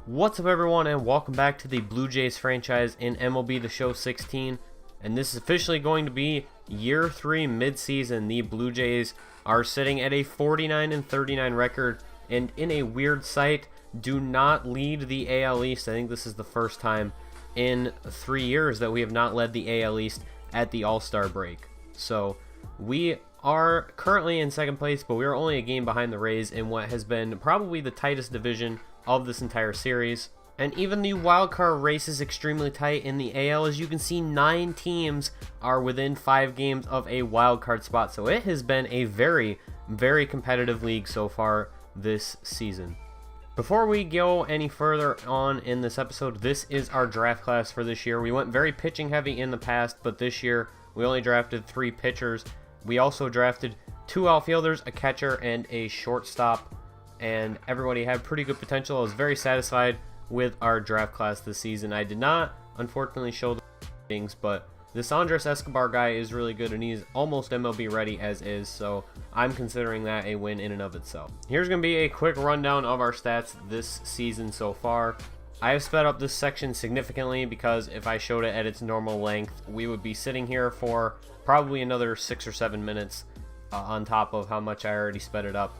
What's up, everyone, and welcome back to the Blue Jays franchise in MLB The Show 16. And this is officially going to be year 3 mid-season. The Blue Jays are sitting at a 49-39 record, and in a weird sight, do not lead the AL East. I think this is the first time in 3 years that we have not led the AL East at the All-Star break. So we are currently in second place, but we are only a game behind the Rays in what has been probably the tightest division of this entire series. And even the wildcard race is extremely tight in the AL. As you can see, 9 teams are within 5 games of a wildcard spot. So it has been a very, very competitive league so far this season. Before we go any further on in this episode, this is our draft class for this year. We went very pitching heavy in the past, but this year we only drafted 3 pitchers. We also drafted 2 outfielders, a catcher, and a shortstop. And everybody had pretty good potential. I was very satisfied with our draft class this season. I did not, unfortunately, show the things, but this Andres Escobar guy is really good, and he's almost MLB ready as is, so I'm considering that a win in and of itself. Here's going to be a quick rundown of our stats this season so far. I have sped up this section significantly because if I showed it at its normal length, we would be sitting here for probably another 6 or 7 minutes on top of how much I already sped it up.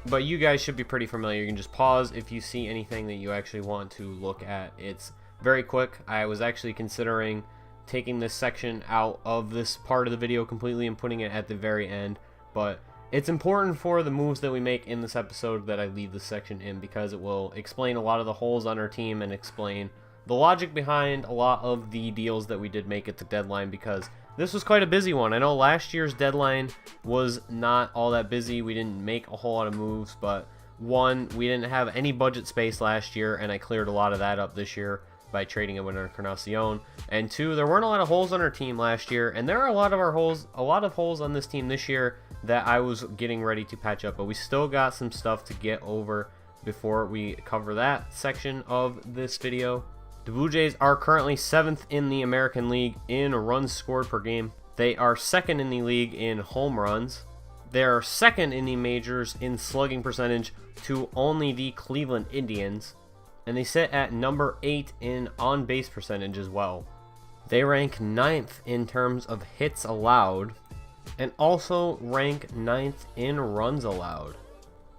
But you guys should be pretty familiar. You can just pause if you see anything that you actually want to look at. It's very quick. I was actually considering taking this section out of this part of the video completely and putting it at the very end. But it's important for the moves that we make in this episode that I leave this section in, because it will explain a lot of the holes on our team and explain the logic behind a lot of the deals that we did make at the deadline, because this was quite a busy one. I know last year's deadline was not all that busy. We didn't make a whole lot of moves, but one, we didn't have any budget space last year, and I cleared a lot of that up this year by trading a winner Encarnacion. And 2, there weren't a lot of holes on our team last year, and there are a lot of holes on this team this year that I was getting ready to patch up, but we still got some stuff to get over before we cover that section of this video. The Blue Jays are currently 7th in the American League in runs scored per game. They are 2nd in the league in home runs. They are 2nd in the majors in slugging percentage to only the Cleveland Indians. And they sit at number 8 in on-base percentage as well. They rank 9th in terms of hits allowed, and also rank 9th in runs allowed.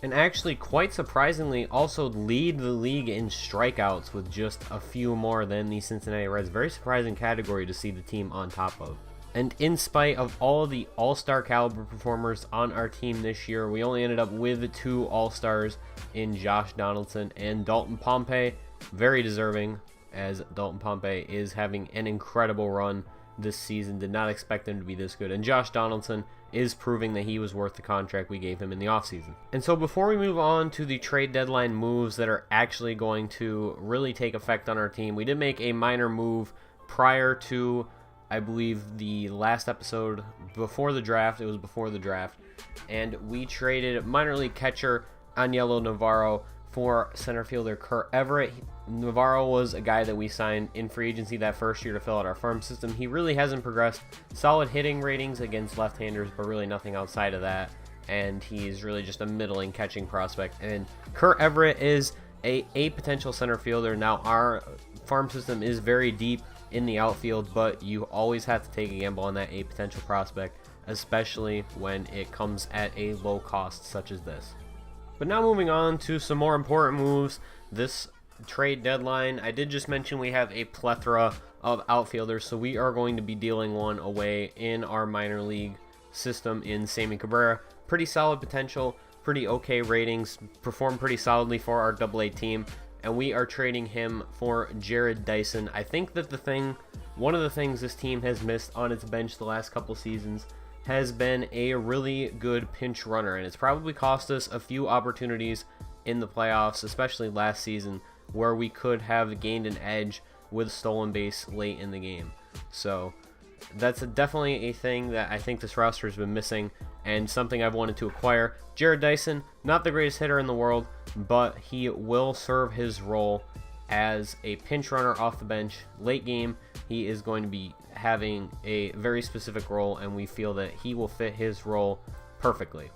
And actually, quite surprisingly, also lead the league in strikeouts with just a few more than the Cincinnati Reds. Very surprising category to see the team on top of. And in spite of all the all-star caliber performers on our team this year, we only ended up with 2 all-stars in Josh Donaldson and Dalton Pompey. Very deserving, as Dalton Pompey is having an incredible run this season. Did not expect him to be this good. And Josh Donaldson is proving that he was worth the contract we gave him in the offseason. And so before we move on to the trade deadline moves that are actually going to really take effect on our team, we did make a minor move prior to, I believe, the last episode before the draft. It was before the draft. And we traded minor league catcher Aniello Navarro for center fielder Kurt Everett. Navarro was a guy that we signed in free agency that first year to fill out our farm system. He really hasn't progressed. Solid hitting ratings against left-handers, but really nothing outside of that. And he's really just a middling catching prospect. And Kurt Everett is a potential center fielder. Now, our farm system is very deep in the outfield, but you always have to take a gamble on that a potential prospect, especially when it comes at a low cost such as this. But now moving on to some more important moves this trade deadline. I did just mention we have a plethora of outfielders, so we are going to be dealing one away in our minor league system in Sammy Cabrera. Pretty solid potential, pretty okay ratings, performed pretty solidly for our AA team, and we are trading him for Jared Dyson. I think that one of the things this team has missed on its bench the last couple seasons has been a really good pinch runner, and it's probably cost us a few opportunities in the playoffs, especially last season, where we could have gained an edge with stolen base late in the game. So that's definitely a thing that I think this roster has been missing, and something I've wanted to acquire. Jared Dyson, not the greatest hitter in the world, but he will serve his role as a pinch runner off the bench. Late game, he is going to be having a very specific role, and we feel that he will fit his role perfectly.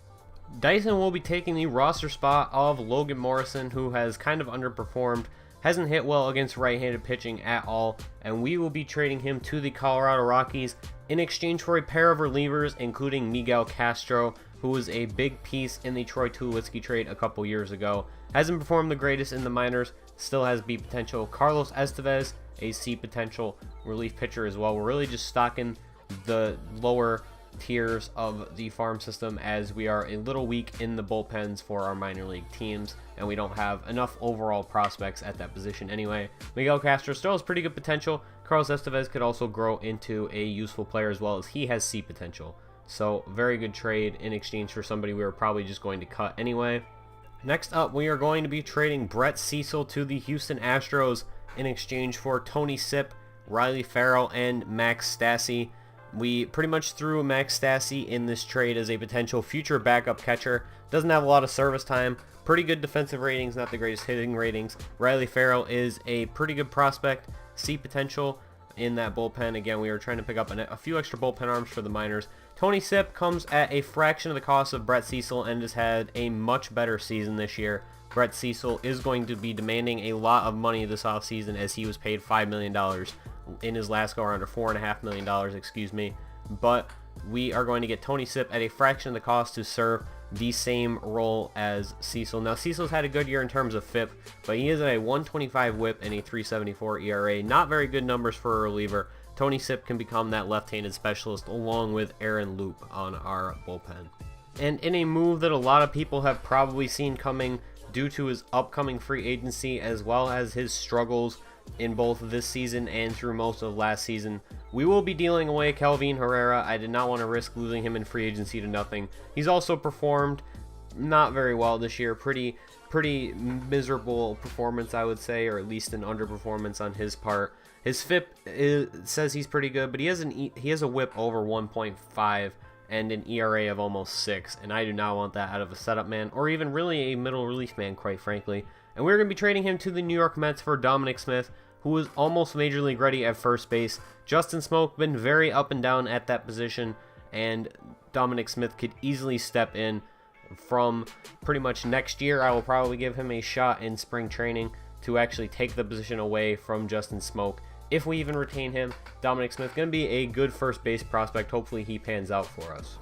Dyson will be taking the roster spot of Logan Morrison, who has kind of underperformed, hasn't hit well against right-handed pitching at all, and we will be trading him to the Colorado Rockies in exchange for a pair of relievers, including Miguel Castro, who was a big piece in the Troy Tulowitzki trade a couple years ago. Hasn't performed the greatest in the minors, still has B potential. Carlos Estevez, a C potential relief pitcher as well. We're really just stocking the lower tiers of the farm system, as we are a little weak in the bullpens for our minor league teams, and we don't have enough overall prospects at that position anyway. Miguel Castro still has pretty good potential. Carlos Estevez could also grow into a useful player as well, as he has C potential. So very good trade in exchange for somebody we were probably just going to cut anyway. Next up, we are going to be trading Brett Cecil to the Houston Astros in exchange for Tony Sipp, Riley Farrell, and Max Stassi. We pretty much threw Max Stassi in this trade as a potential future backup catcher. Doesn't have a lot of service time. Pretty good defensive ratings, not the greatest hitting ratings. Riley Farrell is a pretty good prospect. C potential in that bullpen. Again, we were trying to pick up a few extra bullpen arms for the minors. Tony Sipp comes at a fraction of the cost of Brett Cecil and has had a much better season this year. Brett Cecil is going to be demanding a lot of money this offseason, as he was paid $5 million in his last go-around, or $4.5 million, excuse me. But we are going to get Tony Sipp at a fraction of the cost to serve the same role as Cecil. Now, Cecil's had a good year in terms of FIP, but he is at a 125 whip and a 374 ERA. Not very good numbers for a reliever. Tony Sipp can become that left-handed specialist along with Aaron Loop on our bullpen. And in a move that a lot of people have probably seen coming due to his upcoming free agency, as well as his struggles in both this season and through most of last season, we will be dealing away Kelvin Herrera. I did not want to risk losing him in free agency to nothing. He's also performed not very well this year. Pretty miserable performance, I would say, or at least an underperformance on his part. His FIP says he's pretty good, but he has a whip over 1.5 and an ERA of almost 6, and I do not want that out of a setup man, or even really a middle relief man, quite frankly. And we're going to be trading him to the New York Mets for Dominic Smith, who is almost major league ready at first base. Justin Smoke been very up and down at that position, and Dominic Smith could easily step in from pretty much next year. I will probably give him a shot in spring training to actually take the position away from Justin Smoke. If we even retain him, Dominic Smith going to be a good first base prospect. Hopefully he pans out for us.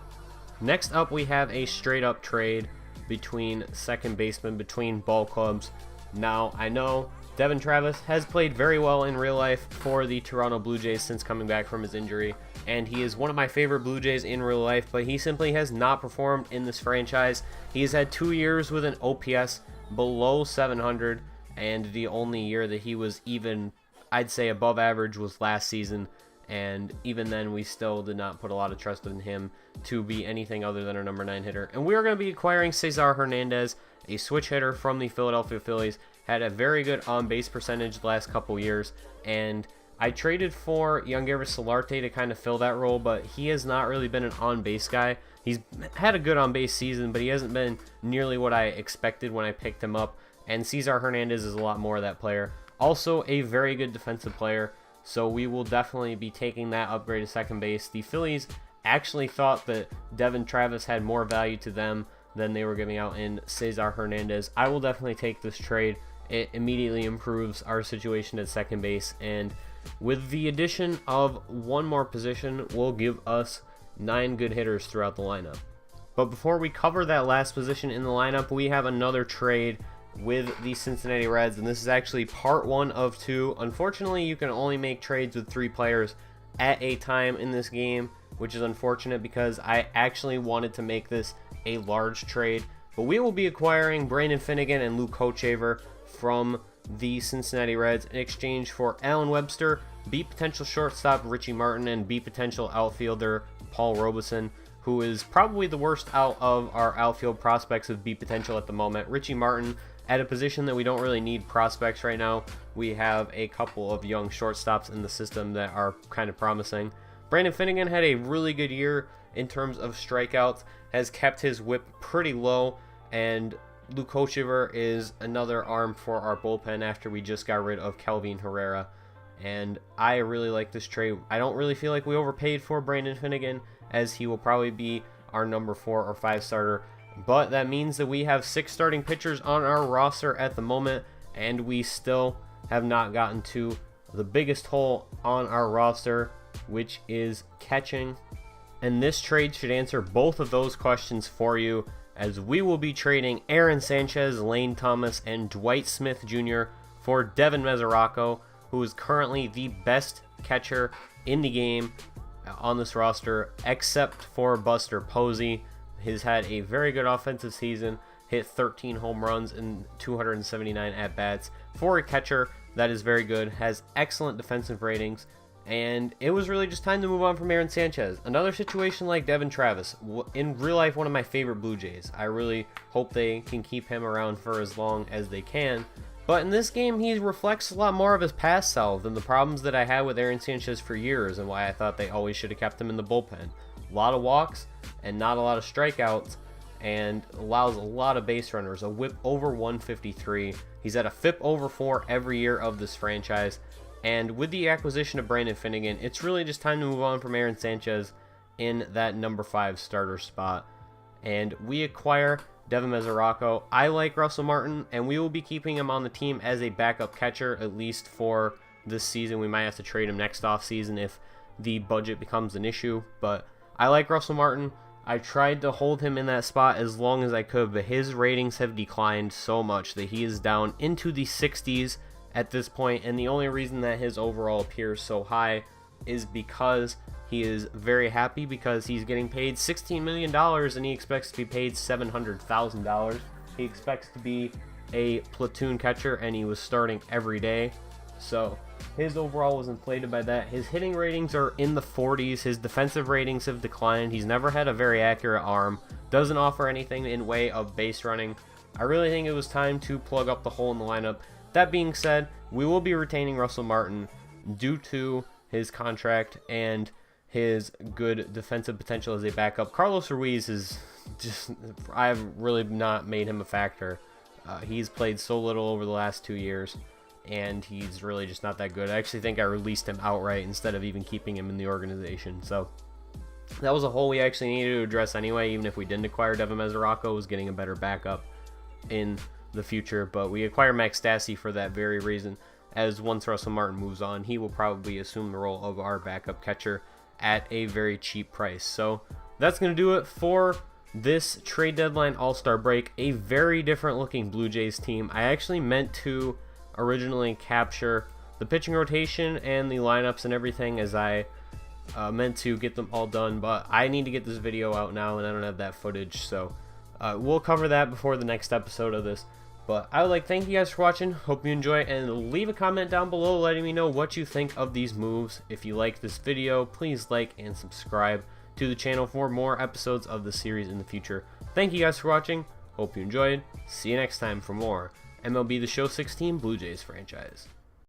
Next up, we have a straight up trade between second basemen, between ball clubs. Now, I know Devin Travis has played very well in real life for the Toronto Blue Jays since coming back from his injury, and he is one of my favorite Blue Jays in real life, but he simply has not performed in this franchise. He has had 2 years with an OPS below 700, and the only year that he was even, I'd say, above average was last season, and even then we still did not put a lot of trust in him to be anything other than our number 9 hitter. And we are going to be acquiring Cesar Hernandez, a switch hitter from the Philadelphia Phillies. Had a very good on-base percentage the last couple years, and I traded for Yangervis Solarte to kind of fill that role, but he has not really been an on-base guy. He's had a good on-base season, but he hasn't been nearly what I expected when I picked him up, and Cesar Hernandez is a lot more of that player. Also a very good defensive player, so we will definitely be taking that upgrade to second base. The Phillies actually thought that Devin Travis had more value to them than they were giving out in Cesar Hernandez. I will definitely take this trade. It immediately improves our situation at second base, and with the addition of one more position, will give us 9 good hitters throughout the lineup. But before we cover that last position in the lineup, we have another trade with the Cincinnati Reds, and this is actually part 1 of 2. Unfortunately, you can only make trades with 3 players at a time in this game, which is unfortunate because I actually wanted to make this a large trade. But we will be acquiring Brandon Finnegan and Luke Hochevar from the Cincinnati Reds in exchange for Allen Webster, B potential shortstop Richie Martin, and B potential outfielder Paul Robeson, who is probably the worst out of our outfield prospects with B potential at the moment. Richie Martin at a position that we don't really need prospects right now. We have a couple of young shortstops in the system that are kind of promising. Brandon Finnegan had a really good year in terms of strikeouts, has kept his whip pretty low, and Luke Hochevar is another arm for our bullpen after we just got rid of Kelvin Herrera. And I really like this trade. I don't really feel like we overpaid for Brandon Finnegan, as he will probably be our number 4 or 5 starter. But that means that we have 6 starting pitchers on our roster at the moment, and we still have not gotten to the biggest hole on our roster, which is catching. And this trade should answer both of those questions for you, as we will be trading Aaron Sanchez, Lane Thomas, and Dwight Smith Jr. for Devin Mesoraco, who is currently the best catcher in the game on this roster, except for Buster Posey. He's had a very good offensive season, hit 13 home runs and 279 at-bats. For a catcher, that is very good, has excellent defensive ratings, and it was really just time to move on from Aaron Sanchez. Another situation like Devin Travis, in real life one of my favorite Blue Jays. I really hope they can keep him around for as long as they can. But in this game, he reflects a lot more of his past self than the problems that I had with Aaron Sanchez for years, and why I thought they always should have kept him in the bullpen. A lot of walks and not a lot of strikeouts, and allows a lot of base runners, a whip over 153. He's at a FIP over 4 every year of this franchise. And with the acquisition of Brandon Finnegan, it's really just time to move on from Aaron Sanchez in that number 5 starter spot. And we acquire Devin Mesoraco. I like Russell Martin, and we will be keeping him on the team as a backup catcher, at least for this season. We might have to trade him next offseason if the budget becomes an issue. But I like Russell Martin. I tried to hold him in that spot as long as I could, but his ratings have declined so much that he is down into the 60s at this point, and the only reason that his overall appears so high is because he is very happy because he's getting paid $16 million and he expects to be paid $700,000. He expects to be a platoon catcher, and he was starting every day, so his overall was inflated by that. His hitting ratings are in the 40s. His defensive ratings have declined. He's never had a very accurate arm, doesn't offer anything in way of base running. I really think it was time to plug up the hole in the lineup. That being said, we will be retaining Russell Martin due to his contract and his good defensive potential as a backup. Carlos Ruiz is just, I've really not made him a factor. He's played so little over the last 2 years, and he's really just not that good. I actually think I released him outright instead of even keeping him in the organization. So that was a hole we actually needed to address anyway, even if we didn't acquire Devin Mesoraco, was getting a better backup in the future. But we acquired Max Stassi for that very reason, as once Russell Martin moves on, he will probably assume the role of our backup catcher at a very cheap price. So that's going to do it for this trade deadline all-star break. A very different looking Blue Jays team. I actually meant to originally capture the pitching rotation and the lineups and everything, as I meant to get them all done, but I need to get this video out now and I don't have that footage, so we'll cover that before the next episode of this. But I would like to thank you guys for watching. Hope you enjoy it, and leave a comment down below letting me know what you think of these moves. If you like this video, please like and subscribe to the channel for more episodes of the series in the future. Thank you guys for watching. Hope you enjoyed. See you next time for more MLB The Show 16 Blue Jays franchise.